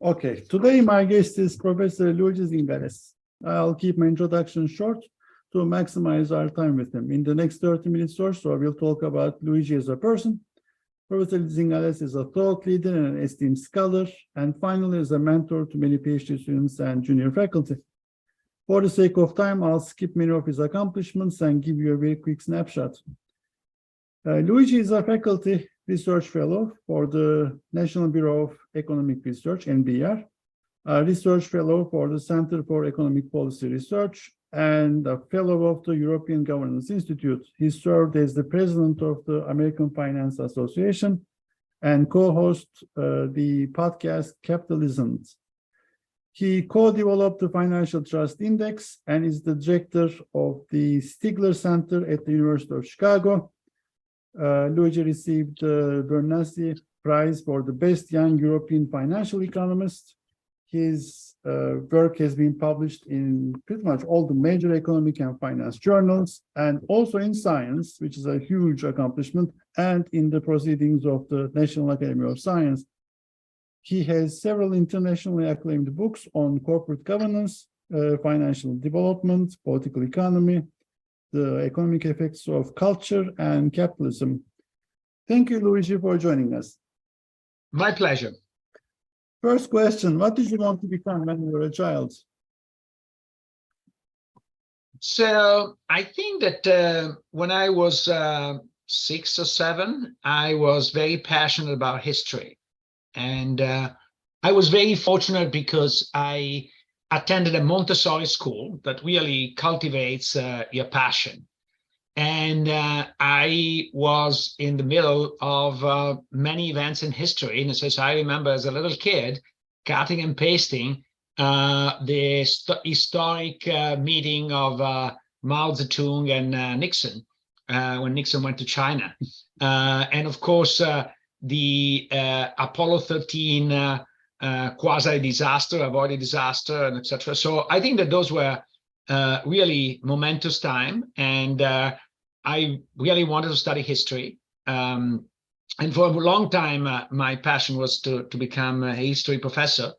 Okay, today my guest is Professor Luigi Zingales. I'll keep my introduction short to maximize our time with him. In the next 30 minutes or so, we'll talk about Luigi as a person. Professor Zingales is a thought leader and an esteemed scholar, and finally is a mentor to many PhD students and junior faculty. For the sake of time, I'll skip many of his accomplishments and give you a very quick snapshot. Luigi is a faculty research fellow for the National Bureau of Economic Research, NBR, a research fellow for the Center for Economic Policy Research, and a fellow of the European Governance Institute. He served as the president of the American Finance Association and co-hosts the podcast Capitalisn't. He co-developed the Financial Trust Index and is the director of the Stigler Center at the University of Chicago. Luigi received the Bernanke Prize for the Best Young European Financial Economist. His work has been published in pretty much all the major economic and finance journals, and also in Science, which is a huge accomplishment, and in the proceedings of the National Academy of Science. He has several internationally acclaimed books on corporate governance, financial development, political economy, the economic effects of culture, and capitalism. Thank you, Luigi, for joining us. My pleasure. First question, what did you want to become when you were a child? So I think that when I was 6 or 7, I was very passionate about history. And I was very fortunate because I attended a Montessori school that really cultivates your passion. And I was in the middle of many events in history. And so I remember as a little kid, cutting and pasting the historic meeting of Mao Zedong and Nixon, when Nixon went to China. And of course, the Apollo 13 quasi-disaster, avoided disaster, and etc. So I think that those were really momentous time, and I really wanted to study history. And for a long time, my passion was to become a history professor.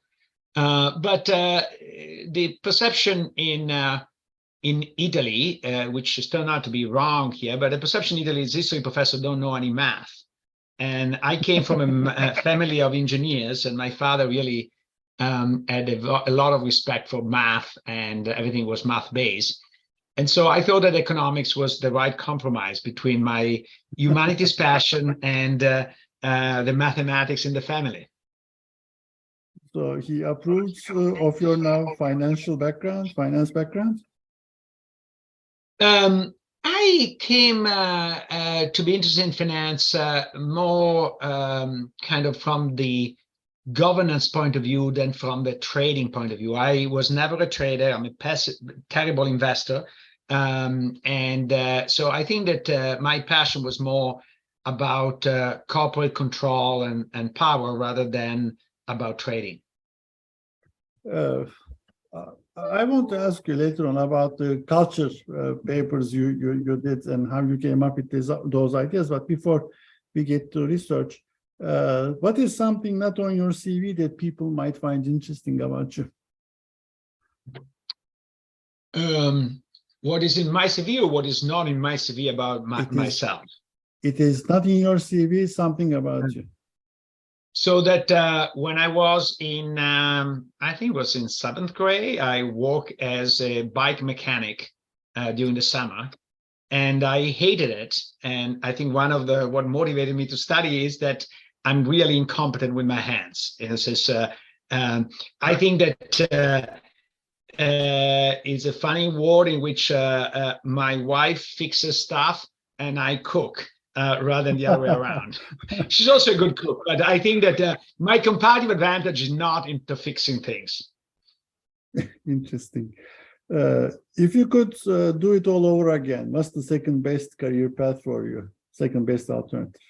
But the perception in Italy, which has turned out to be wrong here, but the perception in Italy is history professors don't know any math. And I came from a family of engineers, and my father really had a lot of respect for math, and everything was math-based. And so I thought that economics was the right compromise between my humanities passion and the mathematics in the family. So he approves of your now finance background? I came to be interested in finance more kind of from the governance point of view than from the trading point of view. I was never a trader. I'm a terrible investor. So I think that my passion was more about corporate control and power rather than about trading. I want to ask you later on about the culture papers you did and how you came up with those ideas. But before we get to research, what is something not on your CV that people might find interesting about you? What is in my CV or what is not in my CV about myself? It is not in your CV, something about you. So that when I was in, I think it was in 7th grade, I worked as a bike mechanic during the summer, and I hated it. And I think one of what motivated me to study is that I'm really incompetent with my hands. And it says, I think that it's a funny world in which my wife fixes stuff and I cook. Rather than the other way around. She's also a good cook, but I think that my comparative advantage is not into fixing things. Interesting. If you could do it all over again, what's the second best career path for you? Second best alternative?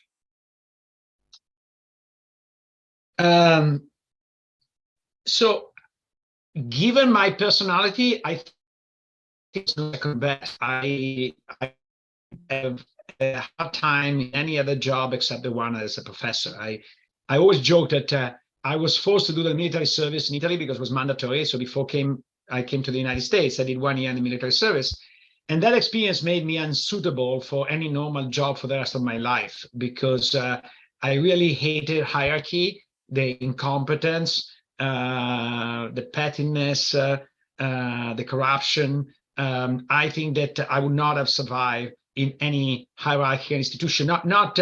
So, given my personality, I think it's the second best. I have a hard time in any other job except the one as a professor. I always joke that I was forced to do the military service in Italy because it was mandatory. So before I came to the United States, I did 1 year in the military service. And that experience made me unsuitable for any normal job for the rest of my life, because I really hated hierarchy, the incompetence, the pettiness, the corruption. I think that I would not have survived in any hierarchical institution, not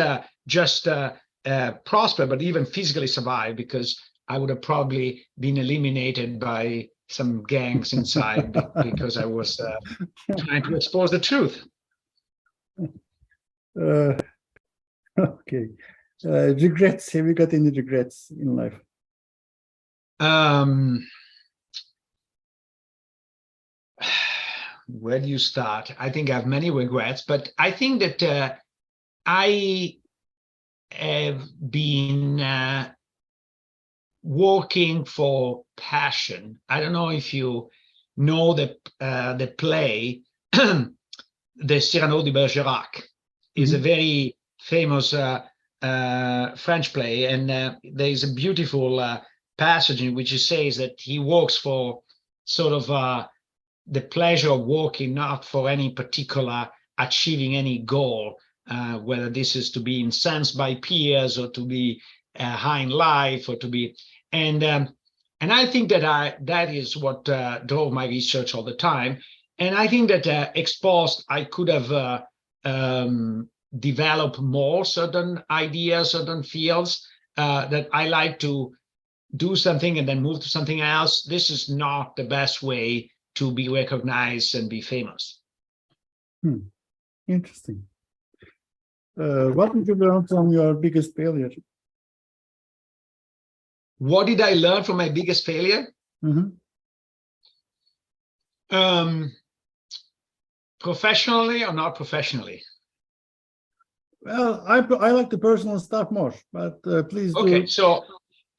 just prosper, but even physically survive, because I would have probably been eliminated by some gangs inside because I was trying to expose the truth. Okay. Regrets. Have you got any regrets in life? Where do you start? I think I have many regrets, but I think that I have been working for passion. I don't know if you know the play, the Cyrano de Bergerac is a very famous French play, and there is a beautiful passage in which he says that he works for sort of the pleasure of working, not for any particular achieving any goal, whether this is to be incensed by peers or to be high in life or to be, and I think that that is what drove my research all the time. And I think that exposed, I could have developed more certain ideas, certain fields that I like to do something and then move to something else. This is not the best way to be recognized and be famous. Interesting. What did you learn from your biggest failure? What did I learn from my biggest failure? Professionally or not professionally? Well, I like the personal stuff more, but please do. Okay, so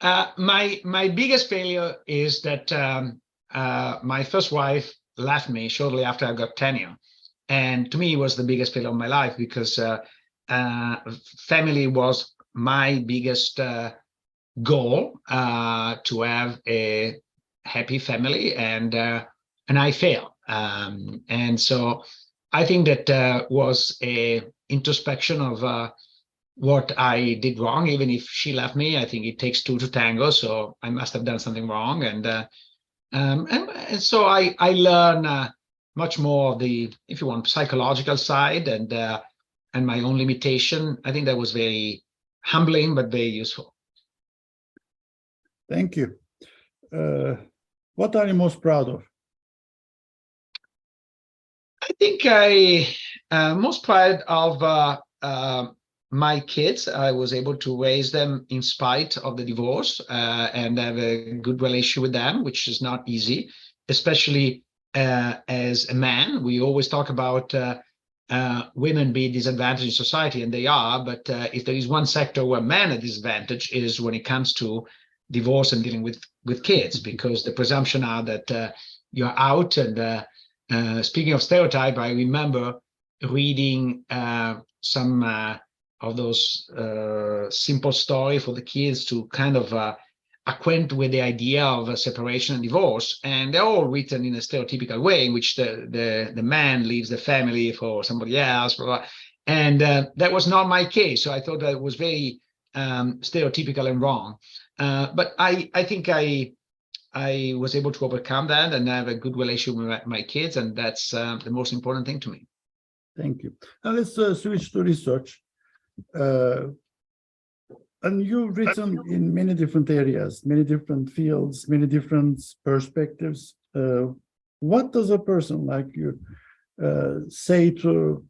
my biggest failure is that my first wife left me shortly after I got tenure. And to me, it was the biggest failure of my life, because family was my biggest goal, to have a happy family, and I failed. And so I think that was a introspection of what I did wrong. Even if she left me, I think it takes two to tango, so I must have done something wrong. And so I learn much more of the, if you want, psychological side, and my own limitation. I think that was very humbling, but very useful. Thank you. What are you most proud of? I think I'm most proud of my kids. I was able to raise them in spite of the divorce, and have a good relationship with them, which is not easy, especially as a man. We always talk about women being disadvantaged in society, and they are, but if there is one sector where men are disadvantaged, is when it comes to divorce and dealing with kids, because the presumption are that you're out. And speaking of stereotype, I remember reading some of those simple story for the kids to kind of acquaint with the idea of a separation and divorce, and they're all written in a stereotypical way, in which the man leaves the family for somebody else, blah, blah. And that was not my case. So I thought that it was very stereotypical and wrong. But I think I was able to overcome that and have a good relationship with my kids, and that's the most important thing to me. Thank you. Now let's switch to research. And you've written in many different areas, many different fields, many different perspectives. What does a person like you say to,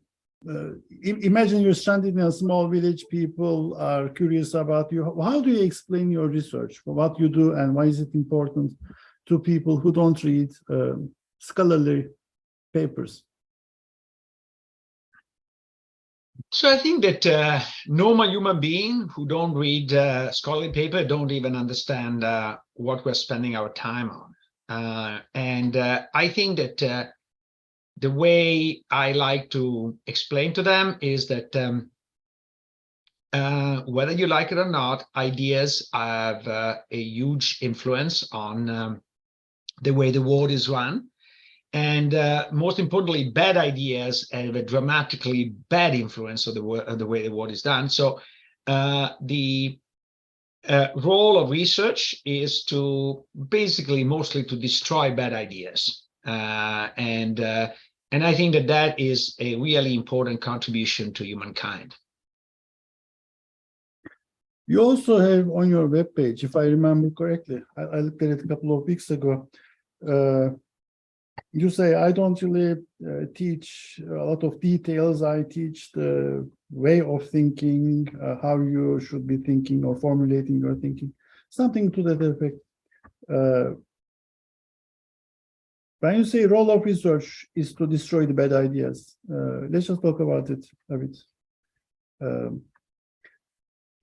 imagine you're stranded in a small village, people are curious about you. How do you explain your research, what you do, and why is it important to people who don't read scholarly papers? So I think that normal human beings who don't read scholarly paper don't even understand what we're spending our time on. And I think that the way I like to explain to them is that whether you like it or not, ideas have a huge influence on the way the world is run. And most importantly, bad ideas have a dramatically bad influence on the way the world is done. So the role of research is to basically mostly to destroy bad ideas. And I think that is a really important contribution to humankind. You also have on your webpage, if I remember correctly, I looked at it a couple of weeks ago, you say, I don't really teach a lot of details. I teach the way of thinking, how you should be thinking or formulating your thinking, something to that effect. When you say role of research is to destroy the bad ideas, let's just talk about it a bit.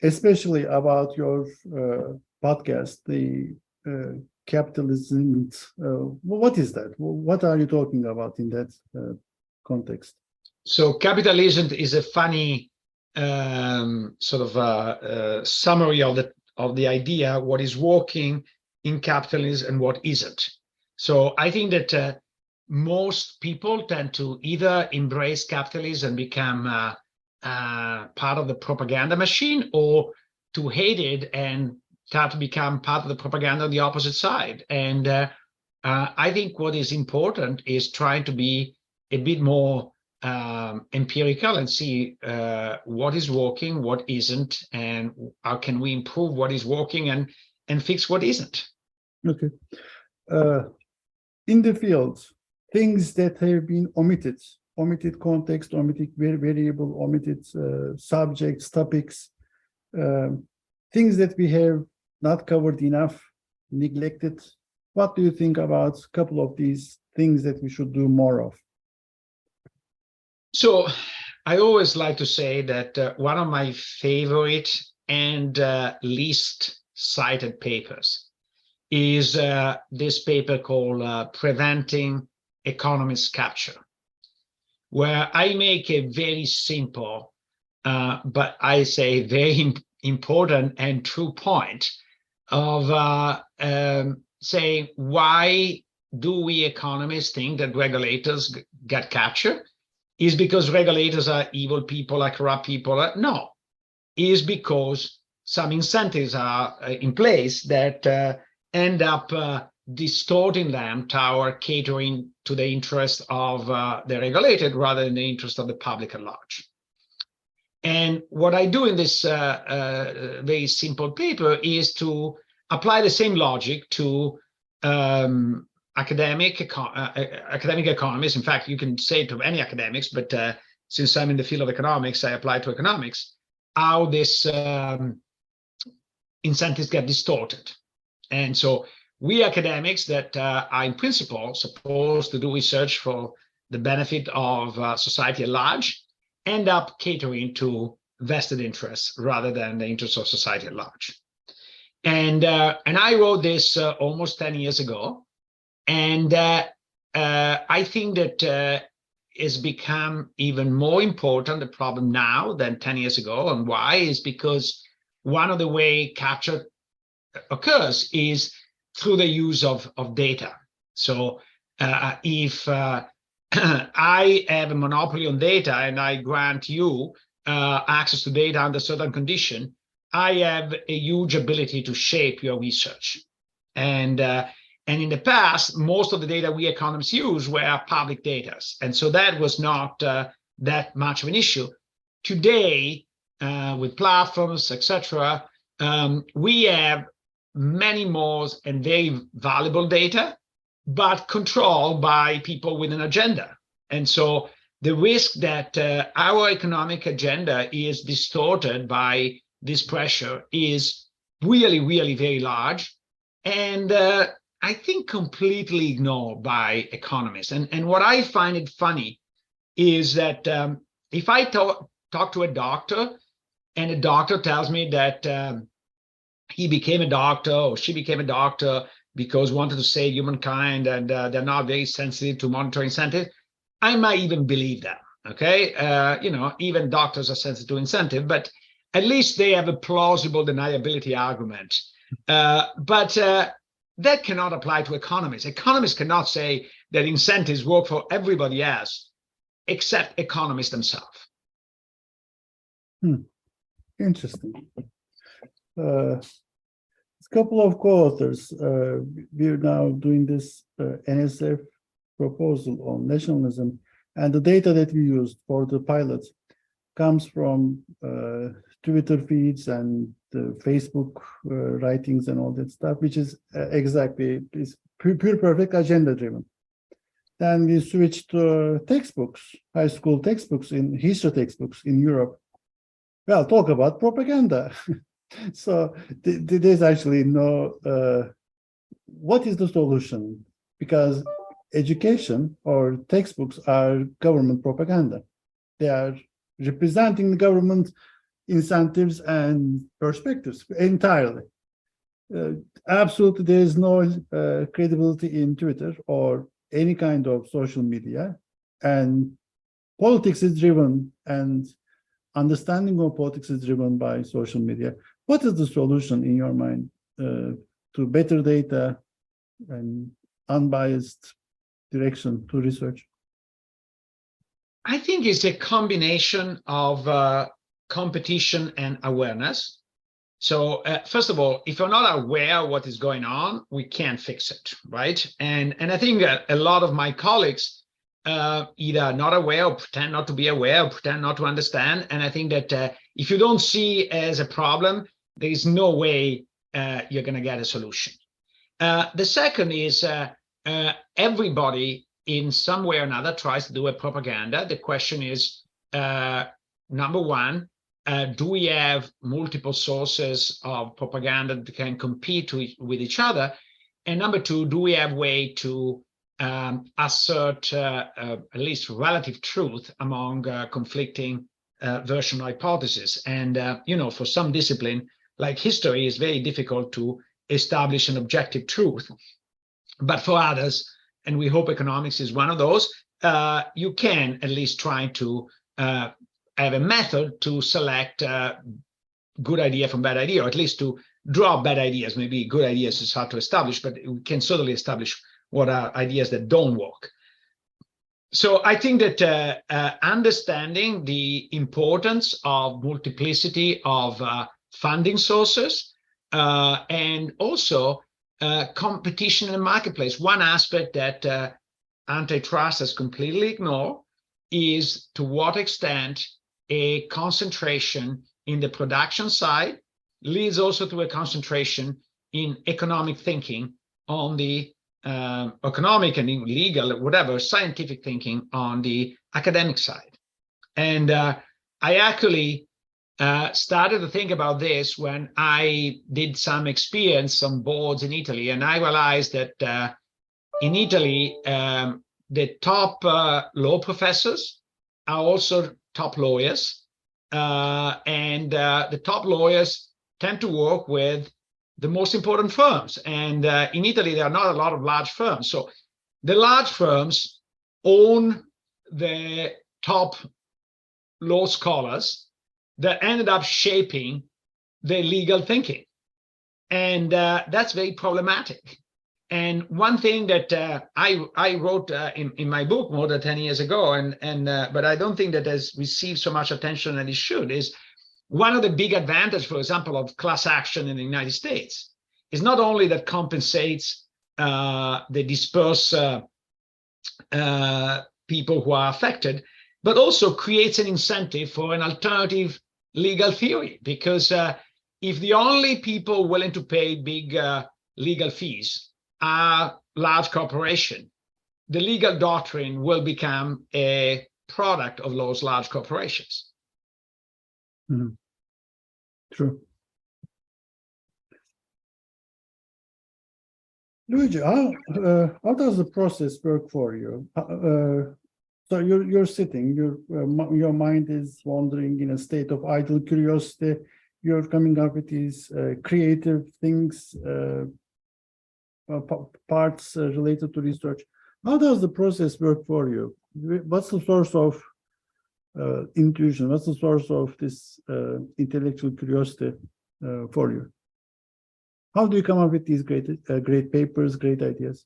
Especially about your podcast, the Capitalisn't. What is that? What are you talking about in that context? So Capitalisn't is a funny sort of summary of the idea, what is working in capitalism and what isn't. So I think that most people tend to either embrace capitalism and become part of the propaganda machine, or to hate it and start to become part of the propaganda on the opposite side. And I think what is important is trying to be a bit more empirical and see what is working, what isn't, and how can we improve what is working and fix what isn't. Okay. In the field, things that have been omitted context, omitted variable, omitted subjects, topics, things that we have not covered enough, neglected. What do you think about a couple of these things that we should do more of? So I always like to say that one of my favorite and least cited papers is this paper called Preventing Economist Capture, where I make a very simple, but I say very important and true point of saying, why do we economists think that regulators get captured? Is because regulators are evil people, are corrupt people? No, is because some incentives are in place that end up distorting them toward catering to the interest of the regulated rather than the interest of the public at large. And what I do in this very simple paper is to apply the same logic to academic economists. In fact, you can say to any academics, but since I'm in the field of economics, I apply to economics, how this incentives get distorted. And so we academics that are in principle supposed to do research for the benefit of society at large end up catering to vested interests rather than the interests of society at large. And I wrote this almost 10 years ago. And I think that it's become even more important, the problem now than 10 years ago. And why? Is because one of the way capture occurs is through the use of data. So if I have a monopoly on data and I grant you access to data under certain condition, I have a huge ability to shape your research. And in the past, most of the data we economists use were public data. And so that was not that much of an issue. Today, with platforms, etc., we have many more and very valuable data, but controlled by people with an agenda. And so the risk that our economic agenda is distorted by this pressure is really, really very large. And I think completely ignored by economists. And what I find it funny is that if I talk to a doctor and a doctor tells me that he became a doctor or she became a doctor because wanted to save humankind and they're not very sensitive to monetary incentive, I might even believe that, okay? You know, even doctors are sensitive to incentive, but at least they have a plausible deniability argument. But that cannot apply to economists. Economists cannot say that incentives work for everybody else except economists themselves. Interesting. A couple of co-authors, we're now doing this NSF proposal on nationalism, and the data that we used for the pilot comes from Twitter feeds and the Facebook writings and all that stuff, which is exactly is pure perfect agenda driven. Then we switched to textbooks, high school textbooks, in history textbooks in Europe. Well, talk about propaganda. So there's actually no, what is the solution? Because education or textbooks are government propaganda. They are representing the government incentives and perspectives entirely. Absolutely, there is no credibility in Twitter or any kind of social media, and politics is driven, and understanding of politics is driven by social media. What is the solution in your mind to better data and unbiased direction to research? I think it's a combination of competition and awareness. So first of all, if you're not aware of what is going on, we can't fix it, right? And I think that a lot of my colleagues either not aware or pretend not to be aware or pretend not to understand. And I think that if you don't see as a problem, there is no way you're going to get a solution. The second is everybody in some way or another tries to do a propaganda. The question is, number one, do we have multiple sources of propaganda that can compete with each other? And number two, do we have a way to assert at least relative truth among conflicting version of hypotheses? And, you know, for some discipline, like history, it's very difficult to establish an objective truth. But for others, and we hope economics is one of those, you can at least try to have a method to select good idea from bad idea, or at least to draw bad ideas. Maybe good ideas is hard to establish, but we can certainly establish what are ideas that don't work. So I think that understanding the importance of multiplicity of funding sources and also competition in the marketplace. One aspect that antitrust has completely ignored is to what extent a concentration in the production side leads also to a concentration in economic thinking on the economic and legal, whatever, scientific thinking on the academic side. And I actually started to think about this when I did some experience on boards in Italy, and I realized that in Italy, the top law professors are also top lawyers, and the top lawyers tend to work with the most important firms. And in Italy, there are not a lot of large firms. So the large firms own the top law scholars that ended up shaping the legal thinking. And that's very problematic. And one thing that I wrote in my book more than 10 years ago, but I don't think that has received so much attention as it should, is one of the big advantages, for example, of class action in the United States is not only that compensates the dispersed people who are affected, but also creates an incentive for an alternative legal theory. Because if the only people willing to pay big legal fees are large corporations, the legal doctrine will become a product of those large corporations. Mm-hmm. True. Luigi, how does the process work for you? So you're sitting, your mind is wandering in a state of idle curiosity. You're coming up with these creative things, parts related to research. How does the process work for you? What's the source of intuition? What's the source of this intellectual curiosity for you? How do you come up with these great papers, great ideas?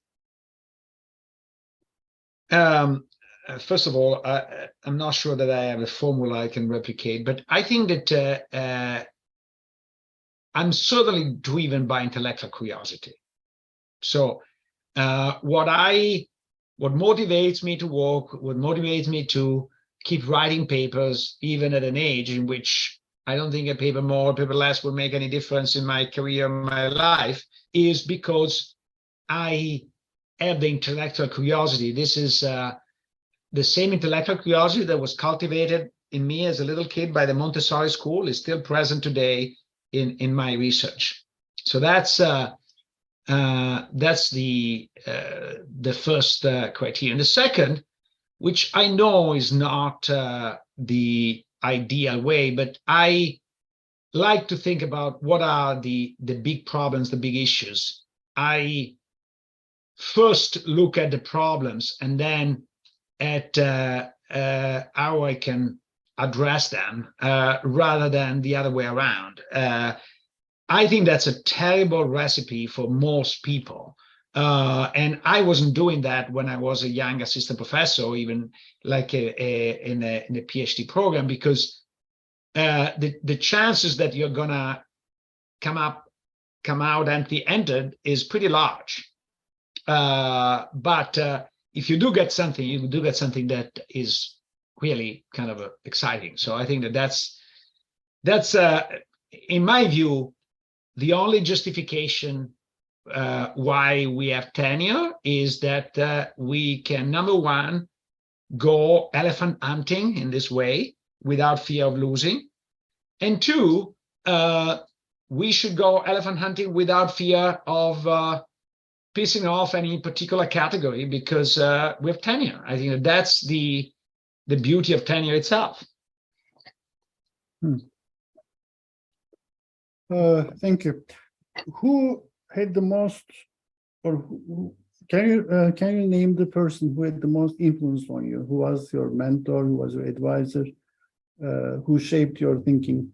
First of all, I'm not sure that I have a formula I can replicate, but I think that I'm certainly driven by intellectual curiosity. So what motivates me to work, what motivates me to keep writing papers, even at an age in which I don't think a paper more, a paper less will make any difference in my career, my life, is because I have the intellectual curiosity. This is the same intellectual curiosity that was cultivated in me as a little kid by the Montessori school is still present today in my research. So that's the first criterion. The second, which I know is not the ideal way, but I like to think about what are the big problems, the big issues. I first look at the problems and then at how I can address them rather than the other way around. I think that's a terrible recipe for most people. And I wasn't doing that when I was a young assistant professor, or even like in a PhD program, because the chances that you're gonna come out empty-handed is pretty large. But if you do get something, you do get something that is really kind of exciting. So I think that's in my view, the only justification why we have tenure is that we can, number one, go elephant hunting in this way without fear of losing. And two, we should go elephant hunting without fear of pissing off any particular category because we have tenure. I think that's the beauty of tenure itself. Thank you. Who had the most, or can you name the person who had the most influence on you? Who was your mentor? Who was your advisor? Who shaped your thinking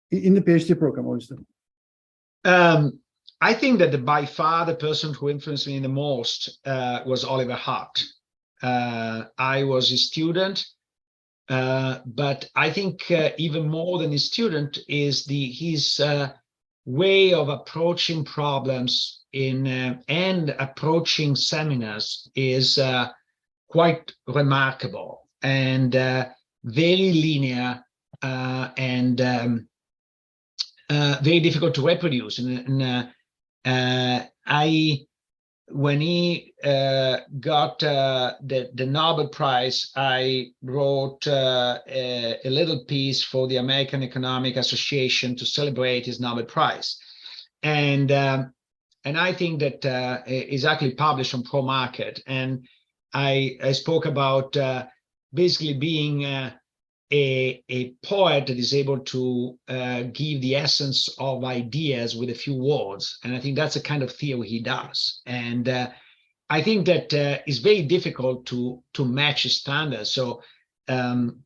in the PhD program, obviously? I think that by far the person who influenced me the most was Oliver Hart. I was his student, but I think even more than his student is his way of approaching problems and approaching seminars is quite remarkable and very linear and very difficult to reproduce. When he got the Nobel Prize, I wrote a little piece for the American Economic Association to celebrate his Nobel Prize, and I think that is actually published on Pro Market. And I spoke about basically being a poet that is able to give the essence of ideas with a few words. And I think that's the kind of theory he does. And I think that it's very difficult to match his standards. So I'm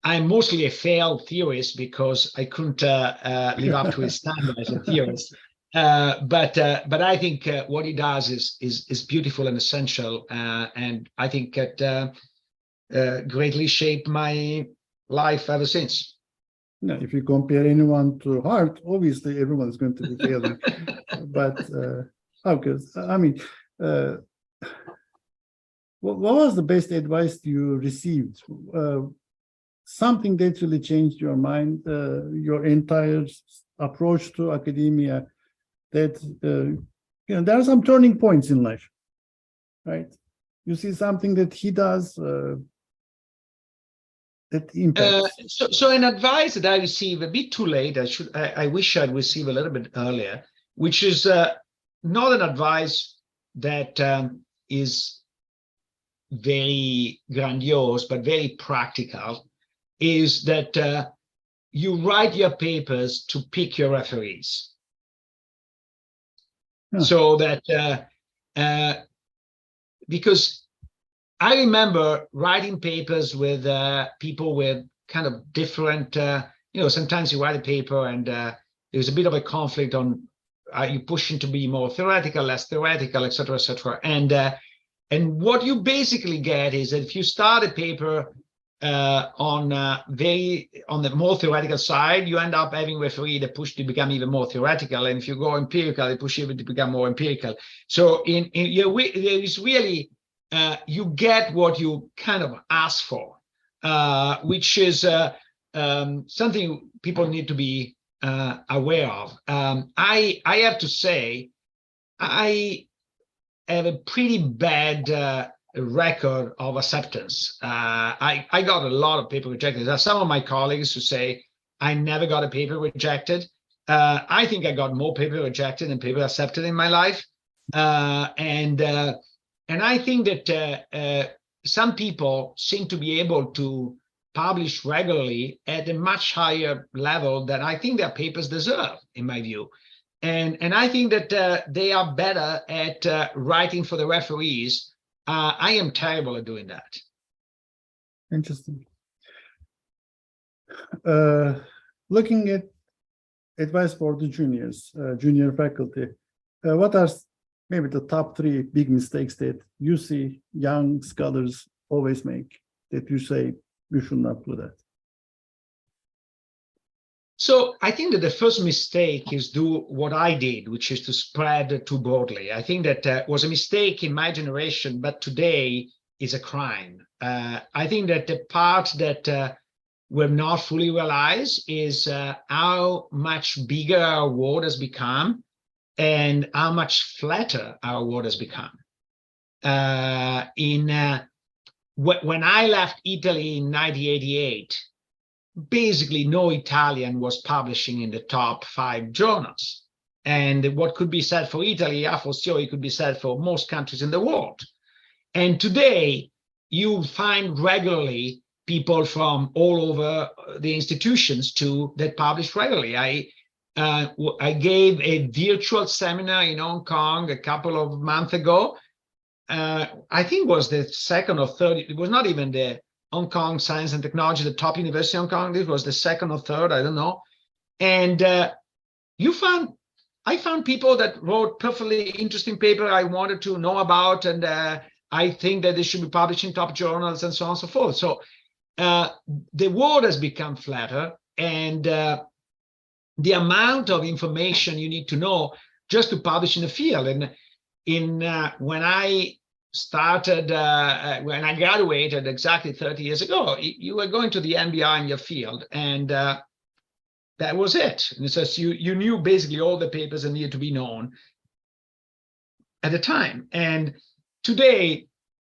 mostly a failed theorist because I couldn't live up to his standard as a theorist. But I think what he does is beautiful and essential. And I think that greatly shaped my life ever since. No, if you compare anyone to Hart, obviously everyone is going to be failing. But okay, I mean, what was the best advice you received? Something that really changed your mind, your entire approach to academia. That there are some turning points in life, right? You see something that he does. That impacts. So an advice that I received a bit too late, I wish I'd received a little bit earlier, which is not an advice that is very grandiose, but very practical, is that you write your papers to pick your referees. Huh. So that, because I remember writing papers with people with kind of different, sometimes you write a paper and there's a bit of a conflict on, are you pushing to be more theoretical, less theoretical, et cetera, et cetera. And what you basically get is that if you start a paper on the more theoretical side, you end up having referee that push to become even more theoretical. And if you go empirical, they push you to become more empirical. So there is really, you get what you kind of ask for, which is something people need to be aware of. I have to say, I have a pretty bad record of acceptance. I got a lot of paper rejected. There are some of my colleagues who say I never got a paper rejected. I think I got more paper rejected than paper accepted in my life. And I think that some people seem to be able to publish regularly at a much higher level than I think their papers deserve, in my view. And I think that they are better at writing for the referees. I am terrible at doing that. Interesting. Looking at advice for the juniors, junior faculty, what are maybe the top 3 big mistakes that you see young scholars always make, that you say you should not do that? So I think that the first mistake is do what I did, which is to spread too broadly. I think that was a mistake in my generation, but today is a crime. I think that the part that we've not fully realized is how much bigger our world has become and how much flatter our world has become. When I left Italy in 1988, basically no Italian was publishing in the top 5 journals. And what could be said for Italy, a fortiori could be said for most countries in the world. And today, you find regularly people from all over the institutions too that publish regularly. I gave a virtual seminar in Hong Kong a couple of months ago. I think it was the 2nd or 3rd, it was not even the Hong Kong Science and Technology, the top university in Hong Kong. This was the 2nd or 3rd, I don't know. And I found people that wrote perfectly interesting paper I wanted to know about, and I think that they should be published in top journals and so on and so forth. So the world has become flatter, and the amount of information you need to know just to publish in the field. And when I started, when I graduated exactly 30 years ago, you were going to the MBA in your field, and that was it. And it says you knew basically all the papers that needed to be known at the time. And today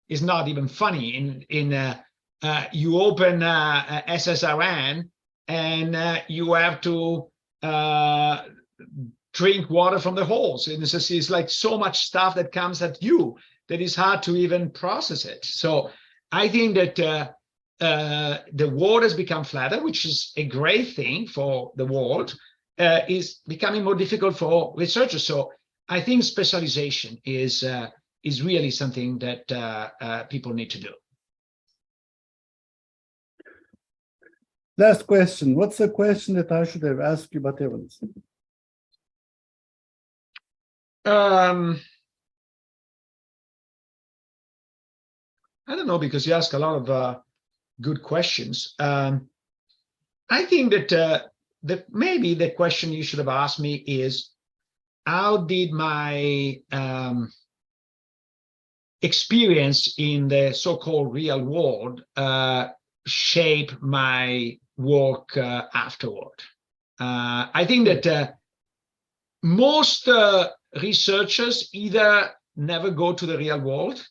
is not even funny. You open SSRN and you have to drink water from the holes. And it's like so much stuff that comes at you that is hard to even process it. So I think that the world has become flatter, which is a great thing for the world, is becoming more difficult for researchers. So I think specialization is really something that people need to do. Last question. What's the question that I should have asked you but haven't? I don't know, because you ask a lot of good questions. I think that maybe the question you should have asked me is, how did my experience in the so-called real world shape my work afterward? I think that most researchers either never go to the real world,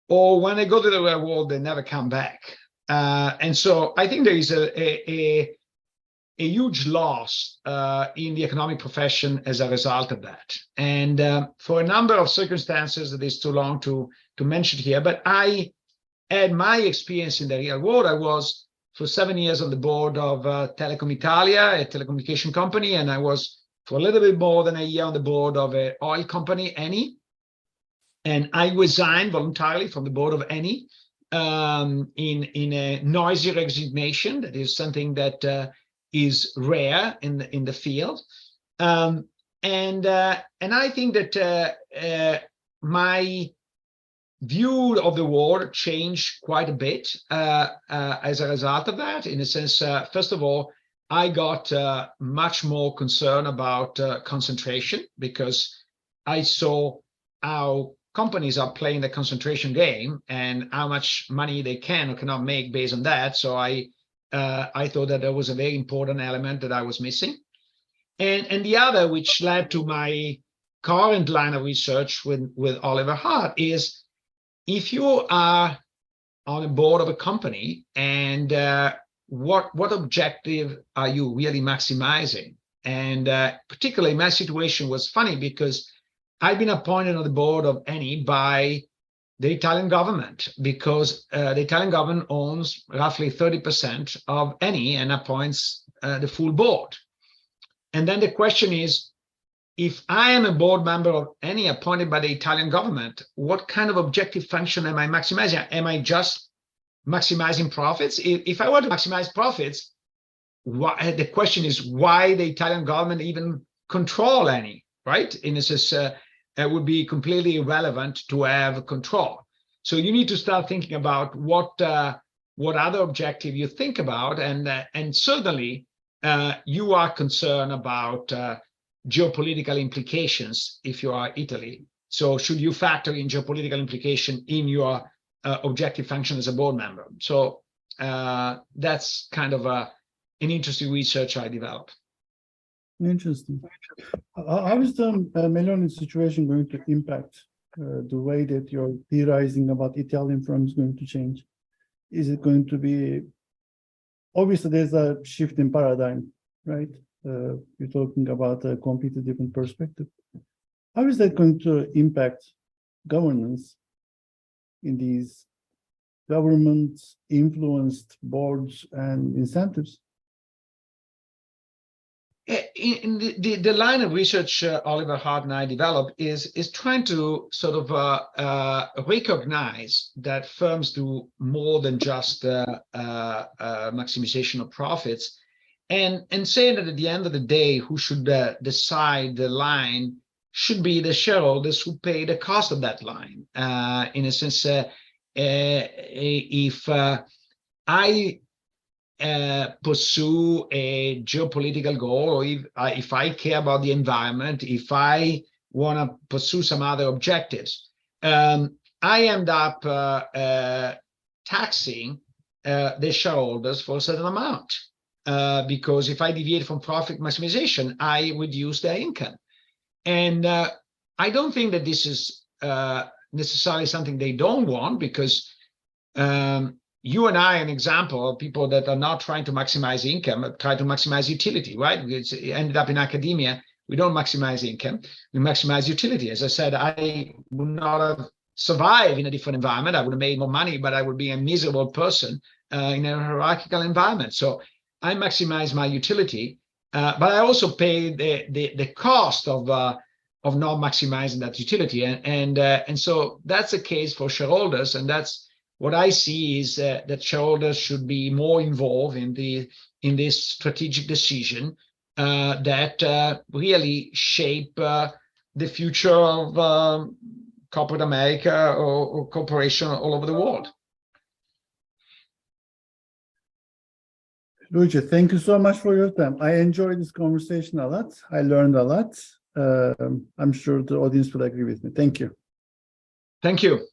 or when they go to the real world, they never come back. And so I think there is a huge loss in the economic profession as a result of that. And for a number of circumstances that is too long to mention here, but I had my experience in the real world. I was for 7 years on the board of Telecom Italia, a telecommunication company, and I was for a little bit more than a year on the board of an oil company, Eni. And I resigned voluntarily from the board of Eni in a noisy resignation. That is something that is rare in the field. And I think that my view of the world changed quite a bit as a result of that. In a sense, first of all, I got much more concerned about concentration, because I saw how companies are playing the concentration game and how much money they can or cannot make based on that. So I thought that there was a very important element that I was missing. And the other, which led to my current line of research with Oliver Hart, is if you are on a board of a company, and what objective are you really maximizing? And particularly my situation was funny, because I've been appointed on the board of Eni by the Italian government, because the Italian government owns roughly 30% of Eni and appoints the full board. And then the question is, if I am a board member of Eni appointed by the Italian government, what kind of objective function am I maximizing? Am I just maximizing profits? If I were to maximize profits, the question is why the Italian government even control Eni, right? In a sense, it would be completely irrelevant to have control. So you need to start thinking about what other objective you think about, and certainly you are concerned about geopolitical implications if you are Italy. So should you factor in geopolitical implication in your objective function as a board member? So that's kind of an interesting research I developed. Interesting. How is the Meloni situation going to impact the way that you're theorizing about Italian firms going to change? Is it going to be, obviously there's a shift in paradigm, right? You're talking about a completely different perspective. How is that going to impact governance in these government-influenced boards and incentives? In the line of research Oliver Hart and I developed is trying to sort of recognize that firms do more than just maximization of profits, and saying that at the end of the day, who should decide the line should be the shareholders who pay the cost of that line. In a sense, if I pursue a geopolitical goal, or if I care about the environment, if I want to pursue some other objectives, I end up taxing the shareholders for a certain amount. Because if I deviate from profit maximization, I reduce their income. And I don't think that this is necessarily something they don't want, because you and I, an example of people that are not trying to maximize income, try to maximize utility, right? It's ended up in academia. We don't maximize income, we maximize utility. As I said, I would not have survived in a different environment. I would have made more money, but I would be a miserable person in a hierarchical environment. So I maximize my utility, but I also pay the cost of not maximizing that utility, and so that's the case for shareholders, and that's what I see is that shareholders should be more involved in this strategic decision that really shape the future of corporate America or corporation all over the world. Luigi, thank you so much for your time. I enjoyed this conversation a lot. I learned a lot. I'm sure the audience will agree with me. Thank you. Thank you.